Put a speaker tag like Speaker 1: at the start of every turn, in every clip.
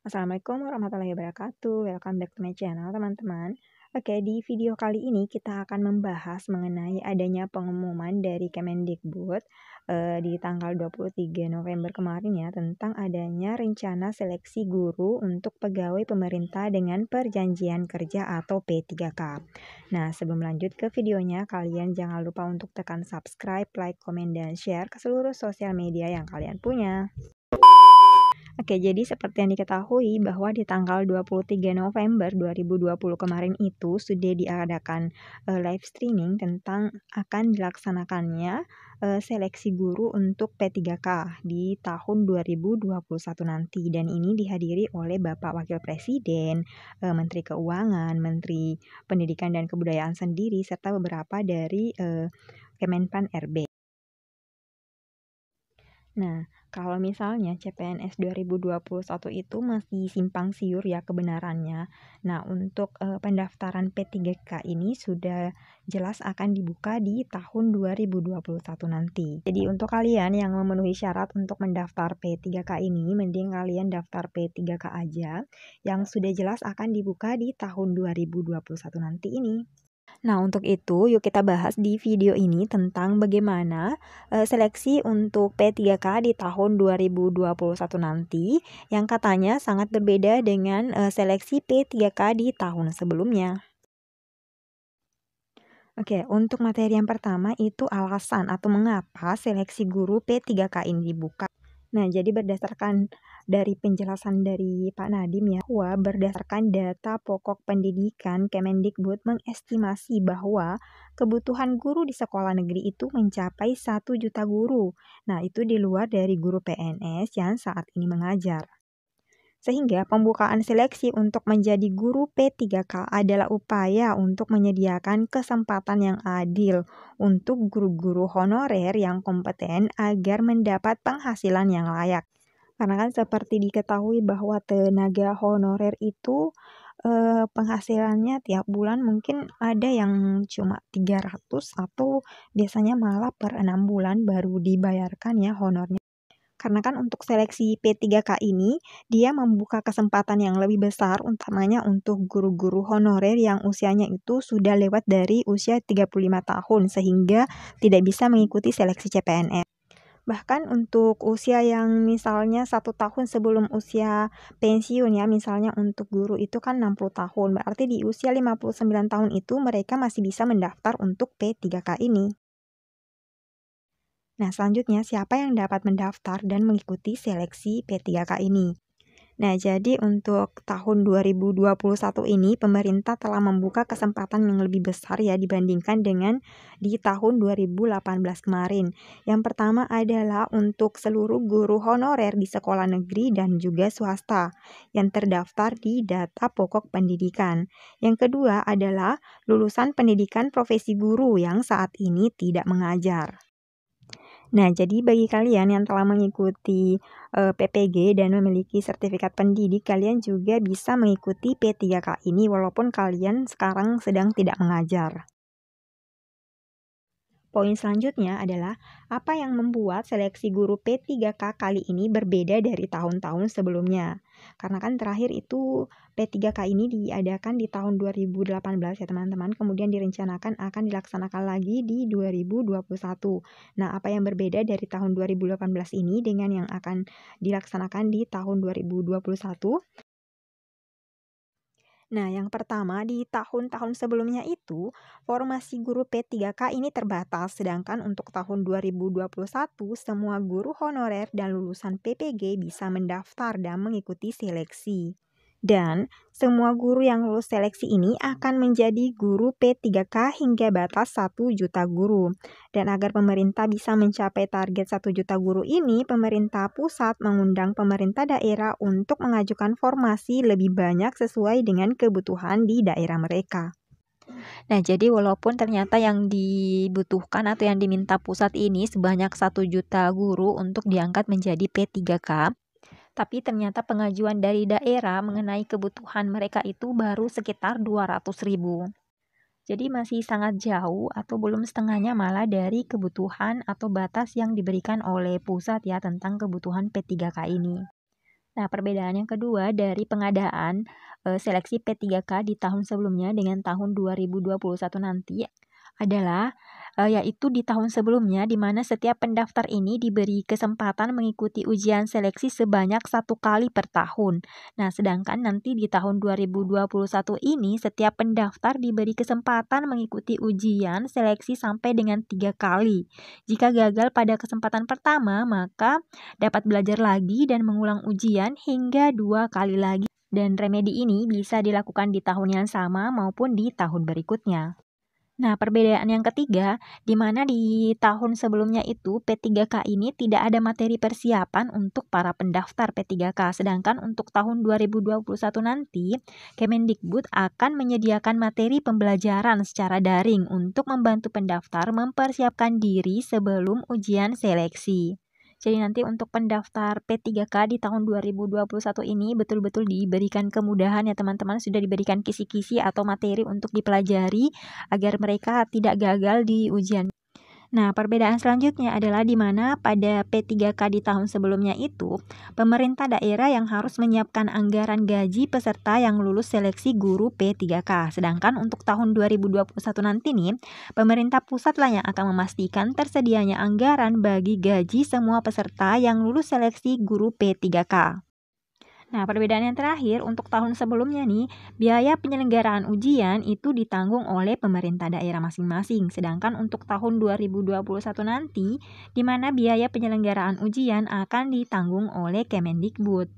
Speaker 1: Assalamualaikum warahmatullahi wabarakatuh. Welcome back to my channel, teman-teman. Oke, di video kali ini kita akan membahas mengenai adanya pengumuman dari Kemendikbud di tanggal 23 November kemarin ya, tentang adanya rencana seleksi guru untuk pegawai pemerintah dengan perjanjian kerja atau P3K. Nah, sebelum lanjut ke videonya, kalian jangan lupa untuk tekan subscribe, like, komen, dan share ke seluruh sosial media yang kalian punya. Oke, jadi seperti yang diketahui bahwa di tanggal 23 November 2020 kemarin itu sudah diadakan live streaming tentang akan dilaksanakannya seleksi guru untuk P3K di tahun 2021 nanti, dan ini dihadiri oleh Bapak Wakil Presiden, Menteri Keuangan, Menteri Pendidikan dan Kebudayaan sendiri, serta beberapa dari Kemenpan RB. Nah, kalau misalnya CPNS 2021 itu masih simpang siur ya kebenarannya. Nah, untuk pendaftaran P3K ini sudah jelas akan dibuka di tahun 2021 nanti. Jadi untuk kalian yang memenuhi syarat untuk mendaftar P3K ini, mending kalian daftar P3K aja, yang sudah jelas akan dibuka di tahun 2021 nanti ini. Nah, untuk itu yuk kita bahas di video ini tentang bagaimana seleksi untuk P3K di tahun 2021 nanti yang katanya sangat berbeda dengan seleksi P3K di tahun sebelumnya. Oke, untuk materi yang pertama itu alasan atau mengapa seleksi guru P3K ini dibuka. Nah, jadi berdasarkan dari penjelasan dari Pak Nadiem ya, bahwa berdasarkan data pokok pendidikan Kemendikbud mengestimasi bahwa kebutuhan guru di sekolah negeri itu mencapai 1 juta guru. Nah, itu di luar dari guru PNS yang saat ini mengajar. Sehingga pembukaan seleksi untuk menjadi guru P3K adalah upaya untuk menyediakan kesempatan yang adil untuk guru-guru honorer yang kompeten agar mendapat penghasilan yang layak. Karena kan seperti diketahui bahwa tenaga honorer itu penghasilannya tiap bulan mungkin ada yang cuma 300 atau biasanya malah per 6 bulan baru dibayarkan ya honornya. Karena kan untuk seleksi P3K ini, dia membuka kesempatan yang lebih besar utamanya untuk guru-guru honorer yang usianya itu sudah lewat dari usia 35 tahun sehingga tidak bisa mengikuti seleksi CPNS. Bahkan untuk usia yang misalnya 1 tahun sebelum usia pensiun ya, misalnya untuk guru itu kan 60 tahun, berarti di usia 59 tahun itu mereka masih bisa mendaftar untuk P3K ini. Nah, selanjutnya siapa yang dapat mendaftar dan mengikuti seleksi P3K ini? Nah, jadi untuk tahun 2021 ini pemerintah telah membuka kesempatan yang lebih besar ya dibandingkan dengan di tahun 2018 kemarin. Yang pertama adalah untuk seluruh guru honorer di sekolah negeri dan juga swasta yang terdaftar di data pokok pendidikan. Yang kedua adalah lulusan pendidikan profesi guru yang saat ini tidak mengajar. Nah, jadi bagi kalian yang telah mengikuti PPG dan memiliki sertifikat pendidik, kalian juga bisa mengikuti P3K ini walaupun kalian sekarang sedang tidak mengajar. Poin selanjutnya adalah apa yang membuat seleksi guru P3K kali ini berbeda dari tahun-tahun sebelumnya. Karena kan terakhir itu P3K ini diadakan di tahun 2018 ya teman-teman, kemudian direncanakan akan dilaksanakan lagi di 2021. Nah, apa yang berbeda dari tahun 2018 ini dengan yang akan dilaksanakan di tahun 2021? Nah, yang pertama di tahun-tahun sebelumnya itu, formasi guru P3K ini terbatas, sedangkan untuk tahun 2021 semua guru honorer dan lulusan PPG bisa mendaftar dan mengikuti seleksi. Dan semua guru yang lulus seleksi ini akan menjadi guru P3K hingga batas 1 juta guru. Dan agar pemerintah bisa mencapai target 1 juta guru ini, pemerintah pusat mengundang pemerintah daerah untuk mengajukan formasi lebih banyak sesuai dengan kebutuhan di daerah mereka. Nah, jadi walaupun ternyata yang dibutuhkan atau yang diminta pusat ini sebanyak 1 juta guru untuk diangkat menjadi P3K, tapi ternyata pengajuan dari daerah mengenai kebutuhan mereka itu baru sekitar 200.000. Jadi masih sangat jauh atau belum setengahnya malah dari kebutuhan atau batas yang diberikan oleh pusat ya tentang kebutuhan P3K ini. Nah, perbedaan yang kedua dari pengadaan seleksi P3K di tahun sebelumnya dengan tahun 2021 nanti adalah yaitu di tahun sebelumnya di mana setiap pendaftar ini diberi kesempatan mengikuti ujian seleksi sebanyak 1 kali per tahun. Nah, sedangkan nanti di tahun 2021 ini setiap pendaftar diberi kesempatan mengikuti ujian seleksi sampai dengan 3 kali. Jika gagal pada kesempatan pertama, maka dapat belajar lagi dan mengulang ujian hingga 2 kali lagi. Dan remedi ini bisa dilakukan di tahun yang sama maupun di tahun berikutnya. Nah, perbedaan yang ketiga, di mana di tahun sebelumnya itu P3K ini tidak ada materi persiapan untuk para pendaftar P3K. Sedangkan untuk tahun 2021 nanti, Kemendikbud akan menyediakan materi pembelajaran secara daring untuk membantu pendaftar mempersiapkan diri sebelum ujian seleksi. Jadi nanti untuk pendaftar P3K di tahun 2021 ini betul-betul diberikan kemudahan ya teman-teman, sudah diberikan kisi-kisi atau materi untuk dipelajari agar mereka tidak gagal di ujian. Nah, perbedaan selanjutnya adalah di mana pada P3K di tahun sebelumnya itu, pemerintah daerah yang harus menyiapkan anggaran gaji peserta yang lulus seleksi guru P3K. Sedangkan untuk tahun 2021 nanti nih, pemerintah pusat lah yang akan memastikan tersedianya anggaran bagi gaji semua peserta yang lulus seleksi guru P3K. Nah, perbedaan yang terakhir untuk tahun sebelumnya nih, biaya penyelenggaraan ujian itu ditanggung oleh pemerintah daerah masing-masing. Sedangkan untuk tahun 2021 nanti, di mana biaya penyelenggaraan ujian akan ditanggung oleh Kemendikbud.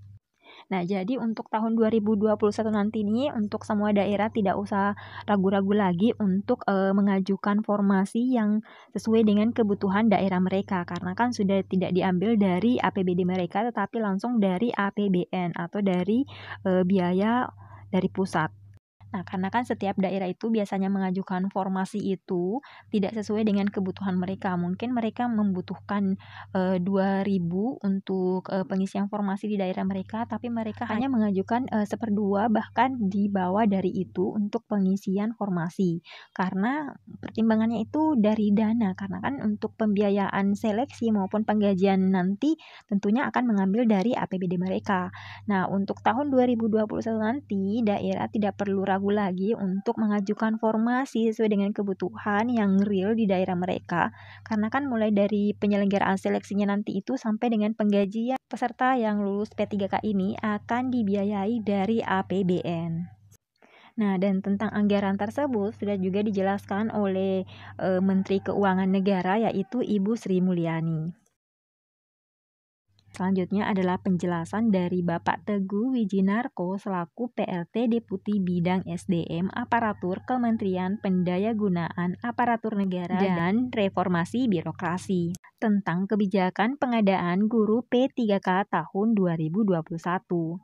Speaker 1: Nah, jadi untuk tahun 2021 nanti nih, untuk semua daerah tidak usah ragu-ragu lagi untuk mengajukan formasi yang sesuai dengan kebutuhan daerah mereka. Karena kan sudah tidak diambil dari APBD mereka, tetapi langsung dari APBN atau dari biaya dari pusat. Nah, karena kan setiap daerah itu biasanya mengajukan formasi itu tidak sesuai dengan kebutuhan mereka. Mungkin mereka membutuhkan 2.000 untuk pengisian formasi di daerah mereka, tapi mereka hanya mengajukan 1/2 bahkan di bawah dari itu untuk pengisian formasi. Karena pertimbangannya itu dari dana, karena kan untuk pembiayaan seleksi maupun penggajian nanti tentunya akan mengambil dari APBD mereka. Nah, untuk tahun 2021 nanti daerah tidak perlu ragu lagi untuk mengajukan formasi sesuai dengan kebutuhan yang real di daerah mereka, karena kan mulai dari penyelenggaraan seleksinya nanti itu sampai dengan penggajian peserta yang lulus P3K ini akan dibiayai dari APBN. Nah, dan tentang anggaran tersebut sudah juga dijelaskan oleh Menteri Keuangan Negara, yaitu Ibu Sri Mulyani. Selanjutnya adalah penjelasan dari Bapak Teguh Wijinarko selaku PLT Deputi Bidang SDM Aparatur Kementerian Pendayagunaan Aparatur Negara dan Reformasi Birokrasi tentang kebijakan pengadaan guru P3K tahun 2021.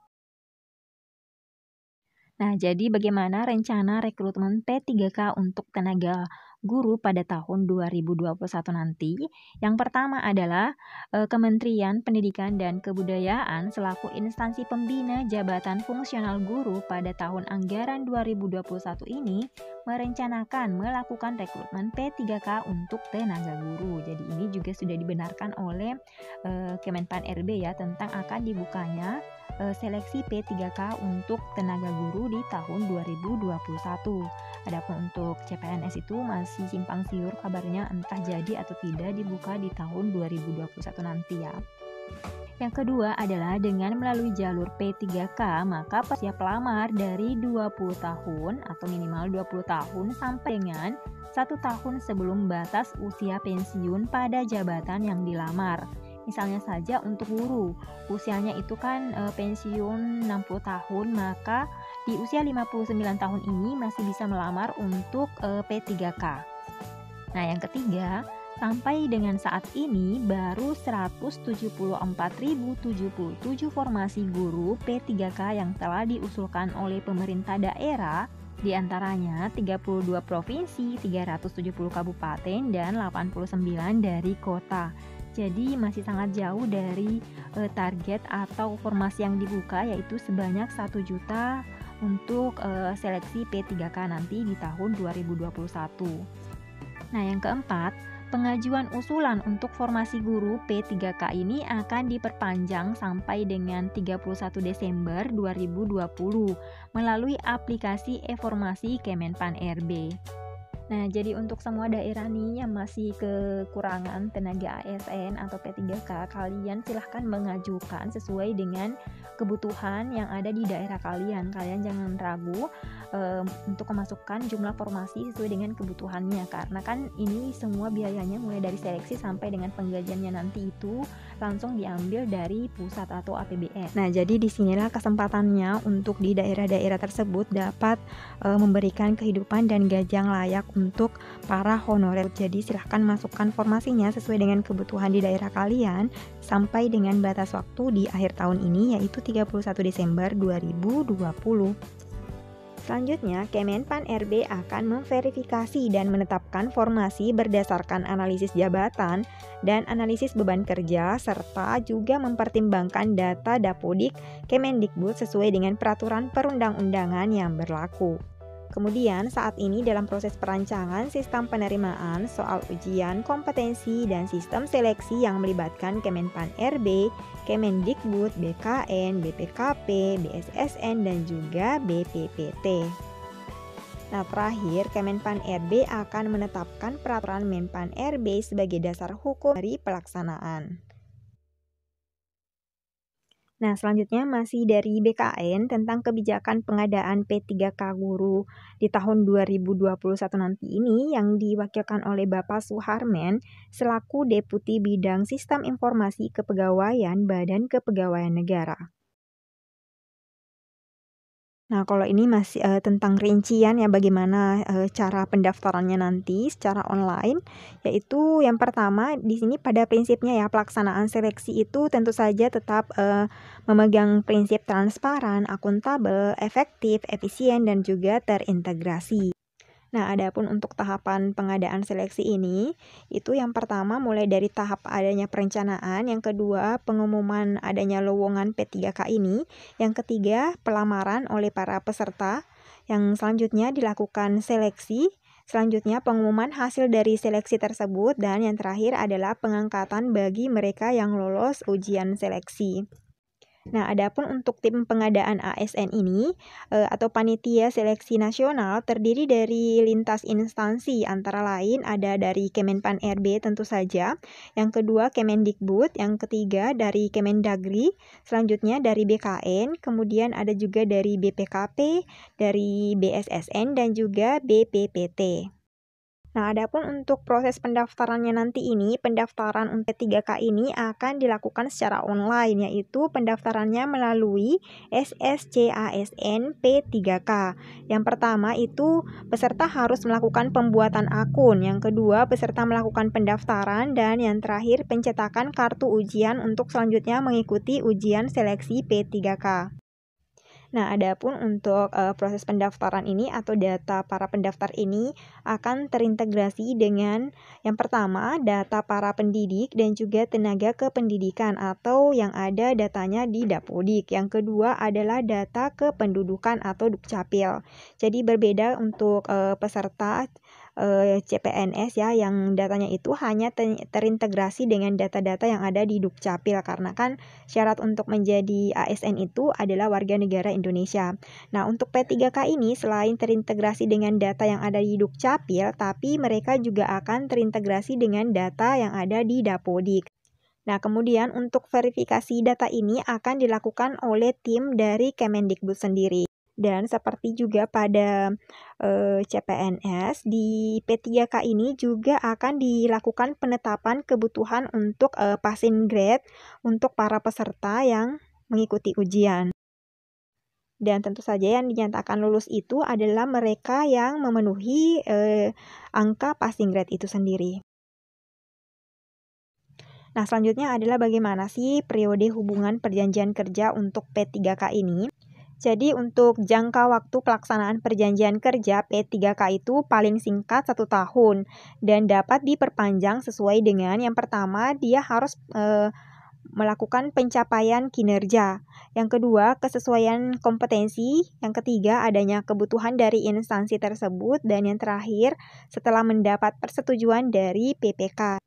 Speaker 1: Nah, jadi bagaimana rencana rekrutmen P3K untuk tenaga guru pada tahun 2021 nanti? Yang pertama adalah Kementerian Pendidikan dan Kebudayaan selaku instansi pembina jabatan fungsional guru pada tahun anggaran 2021 ini merencanakan melakukan rekrutmen P3K untuk tenaga guru. Jadi ini juga sudah dibenarkan oleh Kemenpan RB ya, tentang akan dibukanya seleksi P3K untuk tenaga guru di tahun 2021. Adapun untuk CPNS itu masih simpang siur kabarnya, entah jadi atau tidak dibuka di tahun 2021 nanti ya. Yang kedua adalah dengan melalui jalur P3K, maka siap pelamar dari 20 tahun atau minimal 20 tahun sampai dengan 1 tahun sebelum batas usia pensiun pada jabatan yang dilamar. Misalnya saja untuk guru, usianya itu kan pensiun 60 tahun, maka di usia 59 tahun ini masih bisa melamar untuk P3K. Nah, yang ketiga, sampai dengan saat ini baru 174.077 formasi guru P3K yang telah diusulkan oleh pemerintah daerah, di antaranya 32 provinsi, 370 kabupaten, dan 89 dari kota. Jadi masih sangat jauh dari target atau formasi yang dibuka, yaitu sebanyak 1 juta untuk seleksi P3K nanti di tahun 2021. Nah, yang keempat, Pengajuan usulan untuk formasi guru P3K ini akan diperpanjang sampai dengan 31 Desember 2020 melalui aplikasi e-formasi Kemenpan RB. Nah, jadi untuk semua daerah nih yang masih kekurangan tenaga ASN atau P3K, kalian silahkan mengajukan sesuai dengan kebutuhan yang ada di daerah kalian. Kalian jangan ragu untuk memasukkan jumlah formasi sesuai dengan kebutuhannya, karena kan ini semua biayanya mulai dari seleksi sampai dengan penggajiannya nanti itu langsung diambil dari pusat atau APBN. Nah, jadi disinilah kesempatannya untuk di daerah-daerah tersebut dapat memberikan kehidupan dan gaji yang layak untuk para honorer. Jadi silahkan masukkan formasinya sesuai dengan kebutuhan di daerah kalian sampai dengan batas waktu di akhir tahun ini, yaitu 31 Desember 2020. Selanjutnya, Kemenpan RB akan memverifikasi dan menetapkan formasi berdasarkan analisis jabatan dan analisis beban kerja, serta juga mempertimbangkan data Dapodik Kemendikbud sesuai dengan peraturan perundang-undangan yang berlaku. Kemudian saat ini dalam proses perancangan sistem penerimaan soal ujian kompetensi dan sistem seleksi yang melibatkan Kemenpan RB, Kemendikbud, BKN, BPKP, BSSN, dan juga BPPT. Nah, terakhir, Kemenpan RB akan menetapkan peraturan Menpan RB sebagai dasar hukum dari pelaksanaan. Nah, selanjutnya masih dari BKN tentang kebijakan pengadaan P3K guru di tahun 2021 nanti ini yang diwakilkan oleh Bapak Suharmen selaku Deputi Bidang Sistem Informasi Kepegawaian Badan Kepegawaian Negara. Nah, kalau ini masih tentang rincian ya bagaimana cara pendaftarannya nanti secara online, yaitu yang pertama di sini pada prinsipnya ya pelaksanaan seleksi itu tentu saja tetap memegang prinsip transparan, akuntabel, efektif, efisien, dan juga terintegrasi. Nah, adapun untuk tahapan pengadaan seleksi ini, itu yang pertama mulai dari tahap adanya perencanaan, yang kedua pengumuman adanya lowongan P3K ini, yang ketiga pelamaran oleh para peserta, yang selanjutnya dilakukan seleksi, selanjutnya pengumuman hasil dari seleksi tersebut, dan yang terakhir adalah pengangkatan bagi mereka yang lolos ujian seleksi. Nah, adapun untuk tim pengadaan ASN ini atau Panitia Seleksi Nasional terdiri dari lintas instansi, antara lain ada dari Kemenpan RB tentu saja, yang kedua Kemendikbud, yang ketiga dari Kemendagri, selanjutnya dari BKN, kemudian ada juga dari BPKP, dari BSSN, dan juga BPPT. Nah, adapun untuk proses pendaftarannya nanti ini, pendaftaran untuk P3K ini akan dilakukan secara online, yaitu pendaftarannya melalui SSCASN P3K. Yang pertama itu peserta harus melakukan pembuatan akun, yang kedua peserta melakukan pendaftaran, dan yang terakhir pencetakan kartu ujian untuk selanjutnya mengikuti ujian seleksi P3K. Nah, adapun untuk proses pendaftaran ini atau data para pendaftar ini akan terintegrasi dengan yang pertama data para pendidik dan juga tenaga kependidikan atau yang ada datanya di Dapodik. Yang kedua adalah data kependudukan atau Dukcapil. Jadi berbeda untuk peserta CPNS ya, yang datanya itu hanya terintegrasi dengan data-data yang ada di Dukcapil, karena kan syarat untuk menjadi ASN itu adalah warga negara Indonesia. Nah, untuk P3K ini selain terintegrasi dengan data yang ada di Dukcapil, tapi mereka juga akan terintegrasi dengan data yang ada di Dapodik. Nah, kemudian untuk verifikasi data ini akan dilakukan oleh tim dari Kemendikbud sendiri. Dan seperti juga pada CPNS, di P3K ini juga akan dilakukan penetapan kebutuhan untuk passing grade untuk para peserta yang mengikuti ujian. Dan tentu saja yang dinyatakan lulus itu adalah mereka yang memenuhi angka passing grade itu sendiri. Nah, selanjutnya adalah bagaimana sih periode hubungan perjanjian kerja untuk P3K ini. Jadi untuk jangka waktu pelaksanaan perjanjian kerja P3K itu paling singkat 1 tahun dan dapat diperpanjang sesuai dengan yang pertama dia harus melakukan pencapaian kinerja. Yang kedua, kesesuaian kompetensi. Yang ketiga, adanya kebutuhan dari instansi tersebut. Dan yang terakhir, setelah mendapat persetujuan dari PPK.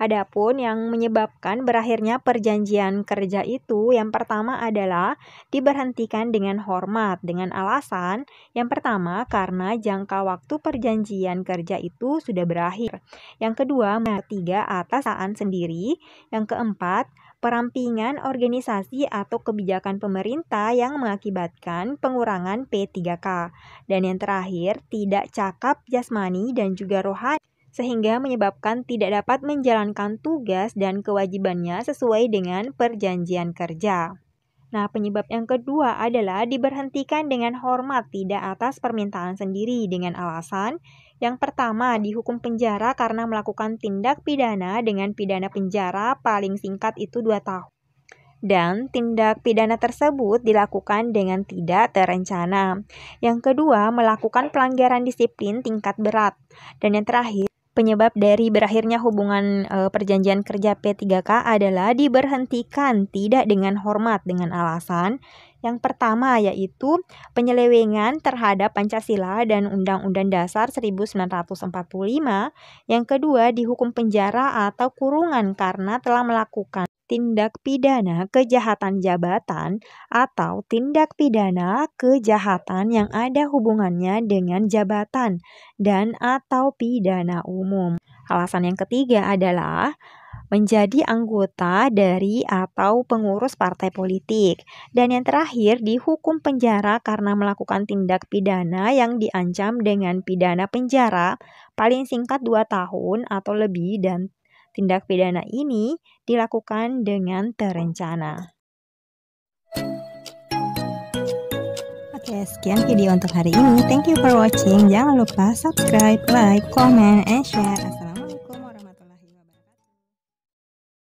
Speaker 1: Adapun yang menyebabkan berakhirnya perjanjian kerja itu, yang pertama adalah diberhentikan dengan hormat dengan alasan yang pertama karena jangka waktu perjanjian kerja itu sudah berakhir. Yang kedua, ketiga atas kesalahan sendiri. Yang keempat, perampingan organisasi atau kebijakan pemerintah yang mengakibatkan pengurangan P3K. Dan yang terakhir, tidak cakap jasmani dan juga rohani, sehingga menyebabkan tidak dapat menjalankan tugas dan kewajibannya sesuai dengan perjanjian kerja. Nah, penyebab yang kedua adalah diberhentikan dengan hormat tidak atas permintaan sendiri dengan alasan yang pertama, dihukum penjara karena melakukan tindak pidana dengan pidana penjara paling singkat itu 2 tahun. Dan tindak pidana tersebut dilakukan dengan tidak terencana. Yang kedua, melakukan pelanggaran disiplin tingkat berat. Dan yang terakhir, penyebab dari berakhirnya hubungan perjanjian kerja P3K adalah diberhentikan tidak dengan hormat dengan alasan yang pertama yaitu penyelewengan terhadap Pancasila dan Undang-Undang Dasar 1945. Yang kedua, dihukum penjara atau kurungan karena telah melakukan tindak pidana kejahatan jabatan atau tindak pidana kejahatan yang ada hubungannya dengan jabatan dan atau pidana umum. Alasan yang ketiga adalah menjadi anggota dari atau pengurus partai politik. Dan yang terakhir, dihukum penjara karena melakukan tindak pidana yang diancam dengan pidana penjara paling singkat 2 tahun atau lebih dan tindak pidana ini dilakukan dengan terencana. Oke, sekian video untuk hari ini. Thank you for watching. Jangan lupa subscribe, like, comment, and share.